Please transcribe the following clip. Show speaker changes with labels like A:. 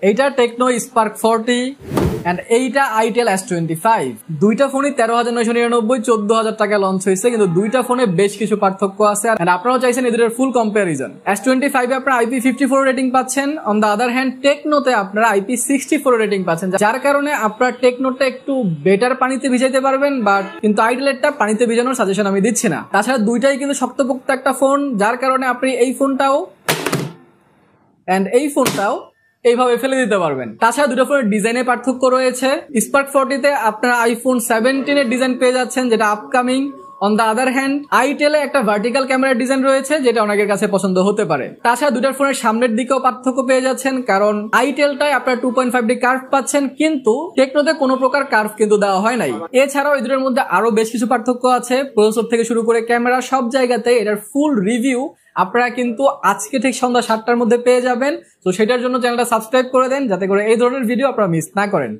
A: এইটা Tecno Spark 40 and এইটা itel S25। দুইটা ফোনই 13,999 14,000 টাকা লঞ্চ হয়েছে, কিন্তু দুইটা ফোনে বেশ কিছু পার্থক্য আছে। আর আপনারাও চাইছেন এদের ফুল কম্পারিজন। S25 এ আপনারা IP54 রেটিং পাচ্ছেন, অন দা আদার হ্যান্ড টেকনোতে আপনারা IP64 রেটিং পাচ্ছেন, যার কারণে আপনারা টেকনোটা একটু বেটার পানিতে ভিজাইতে পারবেন, বাট কিন্তু আইটেলেরটা পানিতে ভিজানোর সাজেশন আমি দিচ্ছি না। তাছাড়া দুইটাই কিন্তু শক্তপোক্ত একটা ফোন, যার কারণে আপনি এই ফোনটাও এন্ড এই ফোনটাও এইভাবে ফেলে দিতে পারবেন। তাছাড়া দুটো ফোনের ডিজাইনে পার্থক্য রয়েছে। স্পার্ক 40 তে আপনারা আইফোন 17 এর ডিজাইন পেয়ে যাচ্ছেন, যেটা upcoming. On the other hand আইটেলে একটা ভার্টিক্যাল ক্যামেরার ডিজাইন রয়েছে, যেটা অনেকের কাছে পছন্দ হতে পারে। তাছাড়া দুটার ফোনের সামনের দিকেও পার্থক্য পেয়ে যাচ্ছেন, কারণ আইটেলটায় আপনারা 2.5D কার্ভ পাচ্ছেন, কিন্তু টেকনোতে কোনো প্রকার কার্ভ কিন্তু দেওয়া হয় নাই। এছাড়াও এই দুটোর মধ্যে আরো বেশ কিছু পার্থক্য আছে, প্রসেসর থেকে শুরু করে ক্যামেরা সব জায়গাতে। এটার ফুল রিভিউ আপনারা কিন্তু আজকে ঠিক সন্ধ্যা 7টার মধ্যে পেয়ে যাবেন। তো সেটার জন্য চ্যানেলটা সাবস্ক্রাইব করে দেন, যাতে করে এই ধরনের ভিডিও আপনারা মিস না করেন।